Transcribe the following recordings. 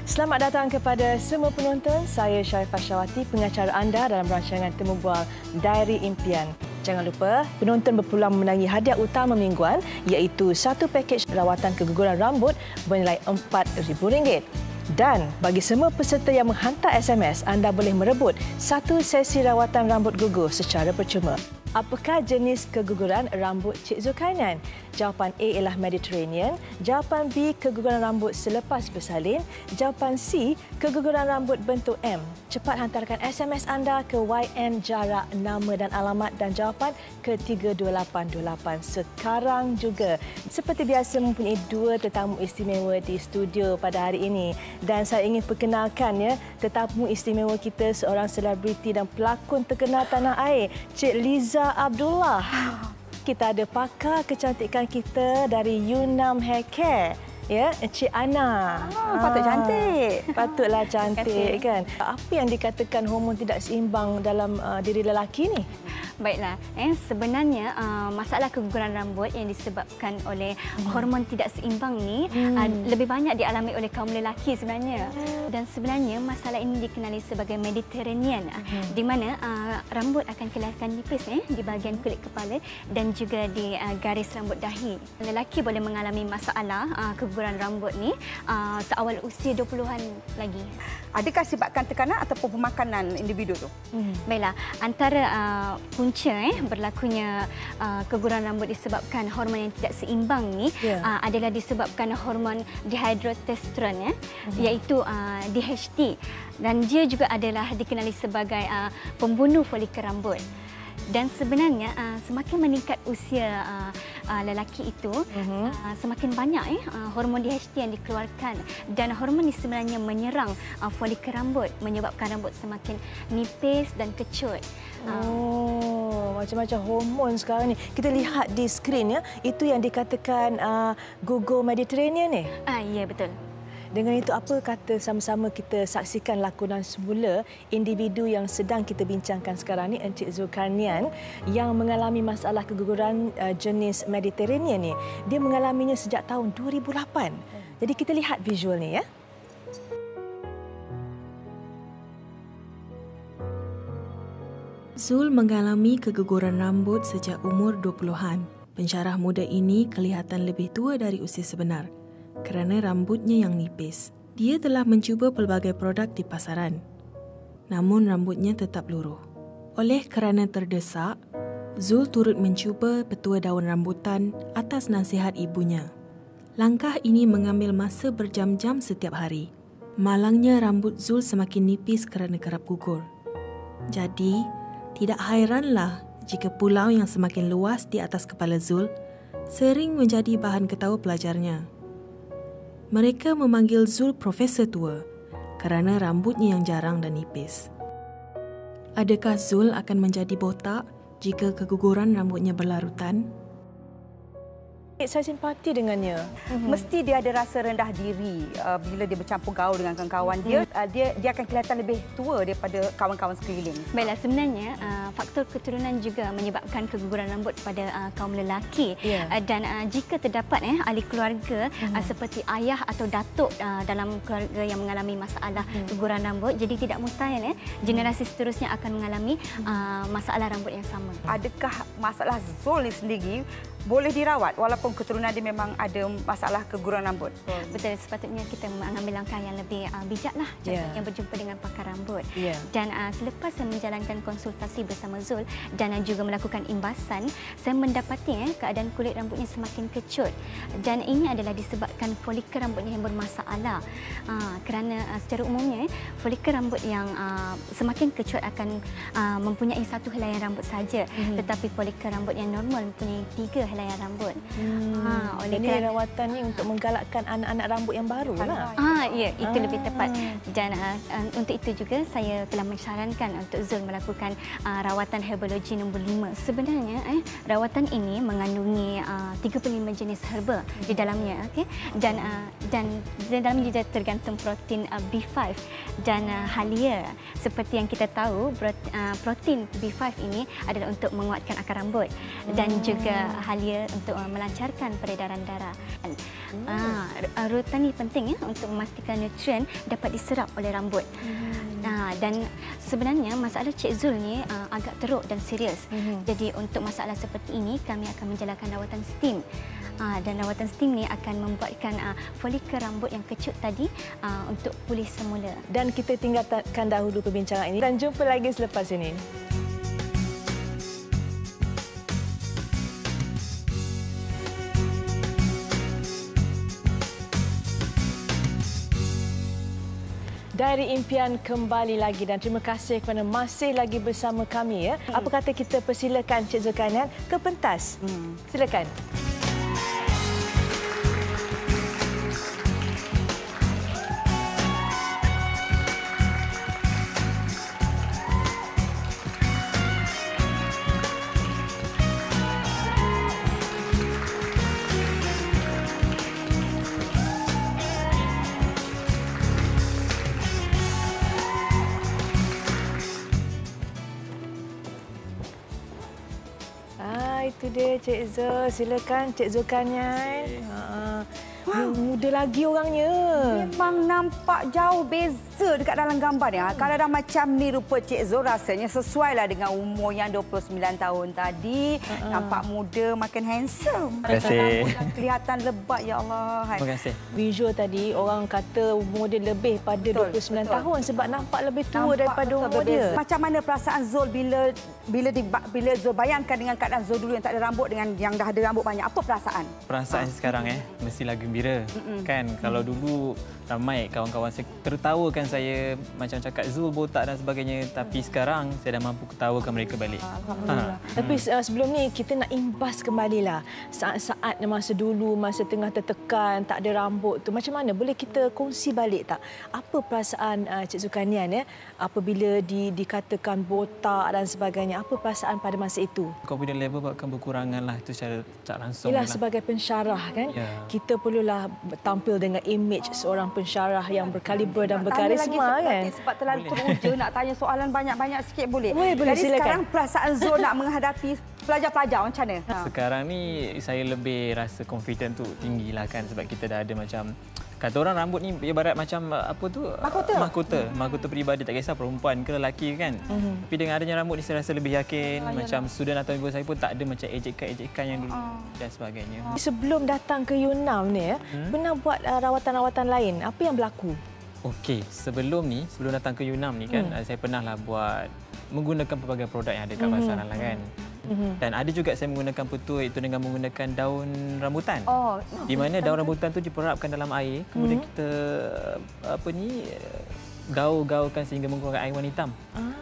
Selamat datang kepada semua penonton. Saya Sharifah Syawati, pengacara anda dalam rancangan Temu Bual Diary Impian. Jangan lupa, penonton berpeluang memenangi hadiah utama mingguan iaitu satu pakej rawatan keguguran rambut bernilai RM4,000. Dan bagi semua peserta yang menghantar SMS, anda boleh merebut satu sesi rawatan rambut gugur secara percuma. Apakah jenis keguguran rambut Cik Zulkarnain? Jawapan A ialah Mediterranean. Jawapan B, keguguran rambut selepas bersalin. Jawapan C, keguguran rambut bentuk M. Cepat hantarkan SMS anda ke YN jarak nama dan alamat dan jawapan ke 32828 sekarang juga. Seperti biasa mempunyai dua tetamu istimewa di studio pada hari ini. Dan saya ingin perkenalkan tetamu istimewa kita, seorang selebriti dan pelakon terkenal tanah air, Cik Liza Abdullah. Kita ada pakar kecantikan kita dari Yunam Hair Care, Encik Ana. Patut cantik. Patutlah cantik kan. Apa yang dikatakan hormon tidak seimbang dalam diri lelaki ni? Baiklah, sebenarnya masalah keguguran rambut yang disebabkan oleh hormon tidak seimbang ni lebih banyak dialami oleh kaum lelaki sebenarnya. Dan sebenarnya masalah ini dikenali sebagai Mediterranean, di mana rambut akan kelihatan nipis di bahagian kulit kepala dan juga di garis rambut dahi. Lelaki boleh mengalami masalah keguguran rambut ni seawal usia 20-an lagi. Adakah sebabkan tekanan ataupun pemakanan individu tu? Baiklah, antara punca berlakunya keguguran rambut disebabkan hormon yang tidak seimbang ni adalah disebabkan hormon dihidrotestosteron, iaitu DHT, dan dia juga adalah dikenali sebagai pembunuh folikel rambut. Dan sebenarnya semakin meningkat usia lelaki itu, semakin banyak hormon DHT yang dikeluarkan, dan hormon ini sebenarnya menyerang folikel rambut, menyebabkan rambut semakin nipis dan kecut. Macam-macam hormon sekarang ni. Kita lihat di skrin itu yang dikatakan gugur Mediterranean ni. Ya, betul. Dengan itu, apa kata sama-sama kita saksikan lakonan semula individu yang sedang kita bincangkan sekarang ni, Encik Zulkarnain, yang mengalami masalah keguguran jenis Mediterranean ni. Dia mengalaminya sejak tahun 2008. Jadi kita lihat visual ni . Zul mengalami keguguran rambut sejak umur 20-an. Pensyarah muda ini kelihatan lebih tua dari usia sebenar kerana rambutnya yang nipis. Dia telah mencuba pelbagai produk di pasaran, namun rambutnya tetap luruh. Oleh kerana terdesak, Zul turut mencuba petua daun rambutan atas nasihat ibunya. Langkah ini mengambil masa berjam-jam setiap hari. Malangnya rambut Zul semakin nipis kerana kerap gugur. Jadi, tidak hairanlah jika pulau yang semakin luas di atas kepala Zul sering menjadi bahan ketawa pelajarnya. Mereka memanggil Zul Profesor Tua kerana rambutnya yang jarang dan nipis. Adakah Zul akan menjadi botak jika keguguran rambutnya berlarutan? Saya simpati dengannya. Mesti dia ada rasa rendah diri bila dia bercampur gaul dengan kawan-kawan dia. Dia akan kelihatan lebih tua daripada kawan-kawan sekeliling. Baiklah, sebenarnya faktor keturunan juga menyebabkan keguguran rambut pada kaum lelaki. Dan jika terdapat ahli keluarga seperti ayah atau datuk dalam keluarga yang mengalami masalah keguguran rambut, jadi tidak mustahil generasi seterusnya akan mengalami masalah rambut yang sama. Adakah masalah Zul ni sendiri boleh dirawat walaupun keturunan dia memang ada masalah keguguran rambut? Betul, sepatutnya kita mengambil langkah yang lebih bijaklah, contohnya berjumpa dengan pakar rambut. Dan selepas saya menjalankan konsultasi bersama Zul dan juga melakukan imbasan, saya mendapati keadaan kulit rambutnya semakin kecut, dan ini adalah disebabkan folikel rambutnya yang bermasalah. Kerana secara umumnya folikel rambut yang semakin kecut akan mempunyai satu helaian rambut saja, tetapi folikel rambut yang normal mempunyai 3 helaian rambut. Jadi rawatan ni untuk menggalakkan anak-anak rambut yang baru lah. Ya, itu lebih tepat. Dan untuk itu juga saya telah menyarankan untuk Zul melakukan rawatan herbologi nombor 5. Sebenarnya rawatan ini mengandungi 35 jenis herba di dalamnya, dan di dalamnya juga tergantung protein B5 dan halia. Seperti yang kita tahu, protein B5 ini adalah untuk menguatkan akar rambut, dan juga halia alia untuk melancarkan peredaran darah. Rutan ini penting untuk memastikan nutrien dapat diserap oleh rambut. Dan sebenarnya masalah Cik Zul ni agak teruk dan serius. Jadi untuk masalah seperti ini kami akan menjalankan rawatan steam. Dan rawatan steam ni akan membuatkan folikel rambut yang kecut tadi untuk pulih semula. Dan kita tinggalkan dahulu perbincangan ini dan jumpa lagi selepas ini. Diary Impian kembali lagi dan terima kasih kerana masih lagi bersama kami. Apa kata kita persilakan Cik Zulkarnain ke pentas? Silakan. Itu dia Cik Zul. Silakan Cik Zulkarnain. Muda lagi orangnya. Memang nampak jauh beza dekat dalam gambar ni. Kalau dah macam ni rupa Cik Zul, rasanya sesuailah dengan umur yang 29 tahun tadi. Nampak muda, makin handsome. Terima kasih. Kelihatan lebat, ya Allah. Terima kasih. Visual tadi orang kata umur dia lebih pada 29 tahun sebab nampak lebih tua daripada umur dia. Macam mana perasaan Zul bila Zul bayangkan dengan keadaan Zul dulu yang tak ada rambut dengan yang dah ada rambut banyak? Apa perasaan? Perasaan sekarang mestilah gembira. Kan kalau dulu ramai kawan-kawan saya tertawakan saya macam cakap Zul botak dan sebagainya, tapi sekarang saya dah mampu ketawakan mereka balik. Alhamdulillah. Tapi sebelum ni kita nak imbas kembalilah saat-saat masa dulu, masa tengah tertekan, tak ada rambut tu. Macam mana? Boleh kita kongsi balik tak? Apa perasaan Cik Zulkarnain apabila dikatakan botak dan sebagainya? Apa perasaan pada masa itu? Confidence level akan berkurangan lah, itu secara tak langsung. Ialah sebagai pensyarah kan, kita perlulah tampil dengan imej seorang pensyarah yang berkaliber dan berkarisma kan. Sebab terlalu teruja nak tanya soalan banyak-banyak sikit boleh? Boleh, jadi silakan. Sekarang perasaan Zul nak menghadapi pelajar-pelajar macam mana? Sekarang ni saya lebih rasa confident tu tinggilah kan, sebab kita dah ada macam kata orang rambut ni ibarat macam apa tu? Mahkota peribadi, tak kisah perempuan ke lelaki kan. Tapi dengan adanya rambut ni saya rasa lebih yakin. Macam student atau ibu saya pun tak ada macam ejekan-ejekan yang dulu dan sebagainya. Sebelum datang ke UNAM ni pernah buat rawatan-rawatan lain. Apa yang berlaku? Okey, sebelum datang ke UNAM ni kan, saya pernahlah buat menggunakan pelbagai produk yang ada kat pasaran lah kan. Dan ada juga saya menggunakan petua itu dengan menggunakan daun rambutan. Di mana daun rambutan tu diperapkan dalam air, kemudian kita gaul-gaulkan sehingga mengurangkan air warna hitam.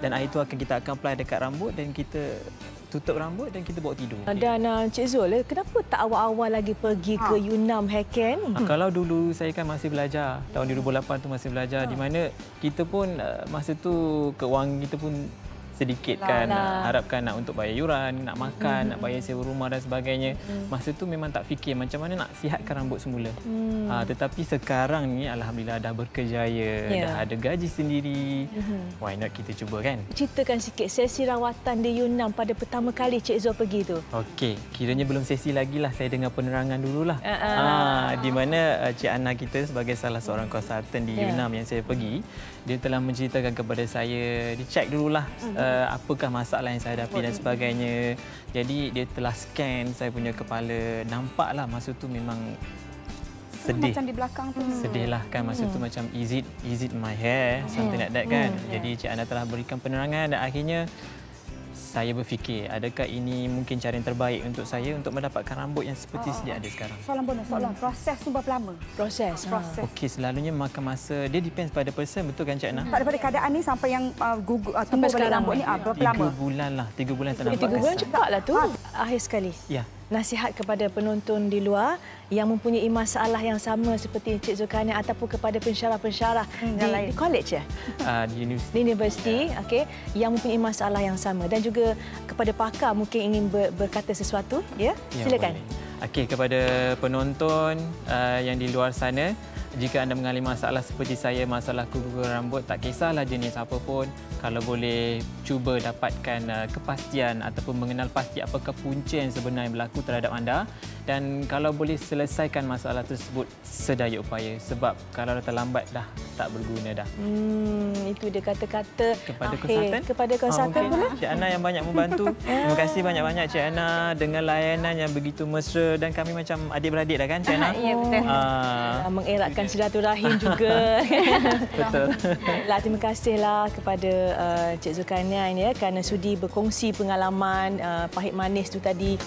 Dan air itu kita akan apply dekat rambut dan kita tutup rambut dan kita bawa tidur. Dan Cik Zul, kenapa tak awal-awal lagi pergi ke UNAM Hacken? Kalau dulu saya kan masih belajar, tahun 2008 tu masih belajar, di mana kita pun masa tu keuangan kita pun sedikit kan, harapkan nak untuk bayar yuran, nak makan, nak bayar sewa rumah dan sebagainya. Masa tu memang tak fikir macam mana nak sihatkan rambut semula. Tetapi sekarang ni alhamdulillah dah berkejaya, dah ada gaji sendiri. Why not kita cuba kan? Ceritakan sikit sesi rawatan di UNAM pada pertama kali Cik Zul pergi tu. Okey, kiranya belum sesi lagi lah, saya dengar penerangan dululah. Di mana Cik Ana kita sebagai salah seorang konsultan di UNAM yang saya pergi, dia telah menceritakan kepada saya, dicek dululah apakah masalah yang saya hadapi dan sebagainya. Jadi dia telah scan saya punya kepala, nampaklah masa tu memang sedih. Macam di belakang tu. Sedihlah kan masa tu macam is it my hair, something like that kan. Jadi Cik Ana telah berikan penerangan dan akhirnya saya berfikir, adakah ini mungkin cara yang terbaik untuk saya untuk mendapatkan rambut yang seperti sedia ada sekarang. Soalan, proses tu berapa lama? Proses. Okey, selalunya makan masa, dia depends pada person, betul kan Cik Ana? Daripada keadaan ni sampai yang tumbuh balik rambut ni berapa lama? 3 bulan lah, 3 bulan tak nampak 3 bulan kesan. cepatlah tu. Akhir sekali. Ya. Nasihat kepada penonton di luar yang mempunyai masalah yang sama seperti Cik Zulkarnain ataupun kepada pensyarah-pensyarah di college Di universiti, okey, yang mempunyai masalah yang sama dan juga kepada pakar mungkin ingin berkata sesuatu, ya? Silakan. Okey, kepada penonton yang di luar sana, jika anda mengalami masalah seperti saya, masalah keguguran rambut, tak kisahlah jenis apa pun, kalau boleh cuba dapatkan kepastian ataupun mengenal pasti apakah punca yang sebenar yang berlaku terhadap anda, dan kalau boleh selesaikan masalah tersebut sedaya upaya, sebab kalau dah terlambat dah tak berguna dah. Itu dia kata-kata kepada akhir konsultan. Kepada konsultan pula. Cik Ana yang banyak membantu. Terima kasih banyak-banyak Cik Ana dengan layanan yang begitu mesra, dan kami macam adik-beradik dah kan Cik Ana? Ya, betul. Mengeratkan silaturahim juga. Betul. Terima kasihlah kepada Cik Zulkarnain ya, kerana sudi berkongsi pengalaman pahit manis tu tadi.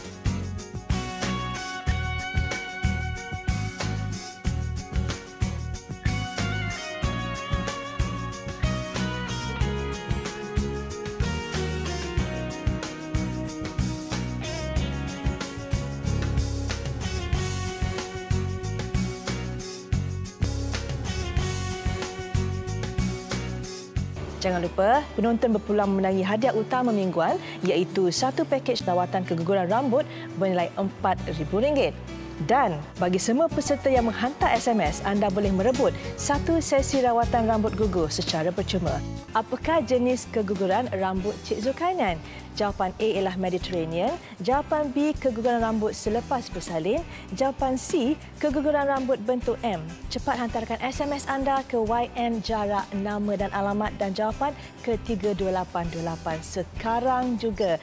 Jangan lupa, penonton berpeluang memenangi hadiah utama mingguan iaitu satu pakej rawatan keguguran rambut bernilai RM4,000. Dan bagi semua peserta yang menghantar SMS, anda boleh merebut satu sesi rawatan rambut gugur secara percuma. Apakah jenis keguguran rambut Cik Zulkarnain? Jawapan A ialah Mediterranean. Jawapan B, keguguran rambut selepas bersalin. Jawapan C, keguguran rambut bentuk M. Cepat hantarkan SMS anda ke YN jarak, nama dan alamat dan jawapan ke 32828 sekarang juga.